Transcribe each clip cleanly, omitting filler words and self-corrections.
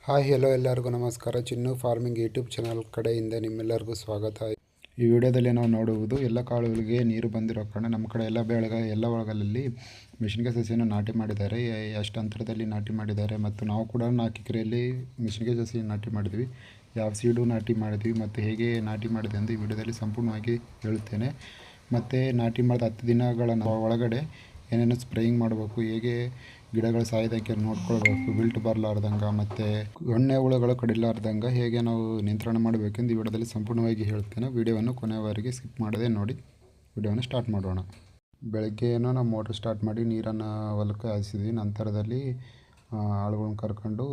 Hi hello ಎಲ್ಲರಿಗೂ ನಮಸ್ಕಾರ. ಚಿನ್ನು farming YouTube channel ಕಡೆಯಿಂದ ನಿಮ್ಮೆಲ್ಲರಿಗೂ ಸ್ವಾಗತ. ಈ ವಿಡಿಯೋದಲ್ಲಿ ನಾವು ನೋಡುವುದು ಎಲ್ಲ ಕಾಳುಗಳಿಗೆ ನೀರು ಬಂದಿರೋ ಕಾರಣ ನಮ್ಮ ಕಡೆ ಎಲ್ಲ ಹೊಲಗಳಲ್ಲಿ ಮೆಣಸಿನ್ಕಾಯಿ ಸಸಿಯನ್ನು ನಾಟಿ ಮಾಡಿದ್ದಾರೆ. ಎಷ್ಟು ಅಂತರದಲ್ಲಿ ನಾಟಿ ಮಾಡಿದ್ದಾರೆ ಮತ್ತು ನಾವು ಕೂಡ 4 ಎಕರೆಯಲ್ಲಿ ಮೆಣಸಿನ್ಕಾಯಿ ಸಸಿ ನಾಟಿ ಮಾಡಿದ್ವಿ. ಯಾವ ಸೀಡು ನಾಟಿ ಮಾಡಿದ್ವಿ ಮತ್ತು ಹೇಗೆ ನಾಟಿ ಮಾಡಿದೆ ಎಂದು ಈ ವಿಡಿಯೋದಲ್ಲಿ ಸಂಪೂರ್ಣವಾಗಿ ಹೇಳುತ್ತೇನೆ. ಮತ್ತು ನಾಟಿ ಮಾಡಿದ 10 ದಿನಗಳ ಒಳಗಡೆ ಏನೇನು ಸ್ಪ್ರೇಯಿಂಗ್ ಮಾಡಬೇಕು, ಹೇಗೆ ಗಿಡಗಳು ಸಾಯೋದಕ್ಕೆ ನೋಡ್ಕೊಳ್ಬೇಕು, ವಿಲ್ಟ್ ಬರಲಾರ್ದಂಗೆ ಮತ್ತು ಎಣ್ಣೆ ಹುಳುಗಳು ಕಡಿಲಾರ್ದಂಗೆ ಹೇಗೆ ನಾವು ನಿಯಂತ್ರಣ ಮಾಡಬೇಕೆಂದು ಈ ವಿಡಿಯೋದಲ್ಲಿ ಸಂಪೂರ್ಣವಾಗಿ ಹೇಳ್ತೇನೆ. ವಿಡಿಯೋವನ್ನು ಕೊನೆಯವರೆಗೆ ಸ್ಕಿಪ್ ಮಾಡದೆ ನೋಡಿ. ವಿಡಿಯೋವನ್ನು ಸ್ಟಾರ್ಟ್ ಮಾಡೋಣ. ಬೆಳಗ್ಗೆ ಏನೋ ನಾವು ಮೋಟ್ರ್ ಸ್ಟಾರ್ಟ್ ಮಾಡಿ ನೀರನ್ನು ಹೊಲಕ್ಕೆ ಹಾಯಿಸಿದ್ವಿ. ನಂತರದಲ್ಲಿ ಆಳುಗಳನ್ನ ಕರ್ಕೊಂಡು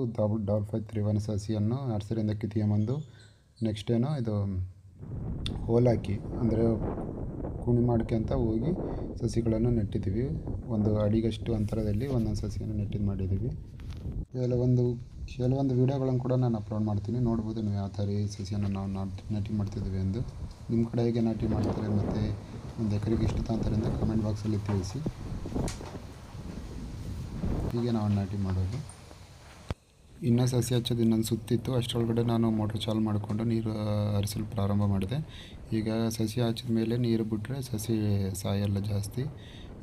ಡಾಲ್ಫೈ ಸಸಿಯನ್ನು ನರ್ಸರಿಯಿಂದ ಕಿತ್ಕೊಂಬಂದು ನೆಕ್ಸ್ಟ್ ಏನೋ ಇದು ಹೋಲ್ ಹಾಕಿ ಅಂದರೆ ಕುಣಿ ಮಾಡ್ಕೊಂತ ಹೋಗಿ ಸಸಿಗಳನ್ನು ನೆಟ್ಟಿದ್ದೀವಿ. 1 ಅಡಿಗಷ್ಟು ಅಂತರದಲ್ಲಿ ಒಂದೊಂದು ಸಸಿಯನ್ನು ನೆಟ್ಟಿದ್ದು ಮಾಡಿದ್ದೀವಿ. ಕೆಲವೊಂದು ವೀಡಿಯೋಗಳನ್ನು ಕೂಡ ನಾನು ಅಪ್ಲೋಡ್ ಮಾಡ್ತೀನಿ, ನೋಡ್ಬೋದು ನೀವು ಯಾವ ಥರ ಈ ಸಸಿಯನ್ನು ನಾವು ನಾಟಿ ಮಾಡ್ತಿದ್ದೀವಿ ಎಂದು. ನಿಮ್ಮ ಕಡೆ ಹೇಗೆ ನಾಟಿ ಮಾಡ್ತಾರೆ ಮತ್ತು ಒಂದು ಎಕರೆಗೆ ಎಷ್ಟು ತಗೊಂತಾರೆ ಅಂತ ಕಮೆಂಟ್ ಬಾಕ್ಸಲ್ಲಿ ತಿಳಿಸಿ. ಹೀಗೆ ನಾವು ನಾಟಿ ಮಾಡೋದು. ಇನ್ನೂ ಸಸಿ ಹಚ್ಚೋದು ಇನ್ನೊಂದು ಸುತ್ತಿತ್ತು. ಅಷ್ಟರೊಳಗಡೆ ನಾನು ಮೋಟ್ರ್ ಚಾಲು ಮಾಡಿಕೊಂಡು ನೀರು ಹರಿಸಲು ಪ್ರಾರಂಭ ಮಾಡಿದೆ. ಈಗ ಸಸಿ ಹಚ್ಚಿದ ಮೇಲೆ ನೀರು ಬಿಟ್ಟರೆ ಸಸಿ ಸಾಯಲ್ಲ ಜಾಸ್ತಿ.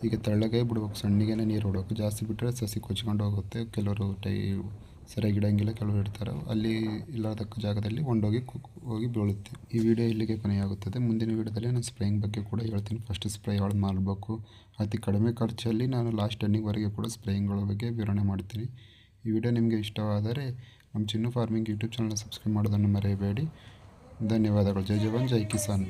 ಈಗ ತೆಳ್ಳಗೆ ಬಿಡ್ಬೇಕು, ಸಣ್ಣಗೆ ನೀರು ಬಿಡಬೇಕು. ಜಾಸ್ತಿ ಬಿಟ್ಟರೆ ಸಸಿ ಕೊಚ್ಕೊಂಡು ಹೋಗುತ್ತೆ. ಕೆಲವರು ಸರಿಯಾಗಿ ಇಡೋಂಗಿಲ್ಲ, ಕೆಲವರು ಇಡ್ತಾರೆ. ಅಲ್ಲಿ ಇಲ್ಲದಕ್ಕ ಜಾಗದಲ್ಲಿ ಹೋಗಿ ಬೀಳುತ್ತೆ. ಈ ವಿಡಿಯೋ ಇಲ್ಲಿಗೆ ಕೊನೆಯಾಗುತ್ತದೆ. ಮುಂದಿನ ವಿಡಿಯೋದಲ್ಲಿ ನಾನು ಸ್ಪ್ರೇಯಿಂಗ್ ಬಗ್ಗೆ ಕೂಡ ಹೇಳ್ತೀನಿ. ಫಸ್ಟ್ ಸ್ಪ್ರೇ ಯಾವ್ದು ಮಾಡಬೇಕು, ಅತಿ ಕಡಿಮೆ ಖರ್ಚಲ್ಲಿ ನಾನು ಲಾಸ್ಟ್ ಎಂಡಿಂಗ್ವರೆಗೆ ಕೂಡ ಸ್ಪ್ರೇಯಿಂಗ್ಗಳ ಬಗ್ಗೆ ವಿವರಣೆ ಮಾಡ್ತೀನಿ. ಈ ವಿಡಿಯೋ ನಿಮಗೆ ಇಷ್ಟವಾದರೆ ನಮ್ಮ ಚಿನ್ನು ಫಾರ್ಮಿಂಗ್ ಯೂಟ್ಯೂಬ್ ಚಾನಲ್ನ ಸಬ್ಸ್ಕ್ರೈಬ್ ಮಾಡೋದನ್ನು ಮರೆಯಬೇಡಿ. ಧನ್ಯವಾದಗಳು. ಜೈ ಜವಾನ್ ಜೈ ಕಿಸಾನ್.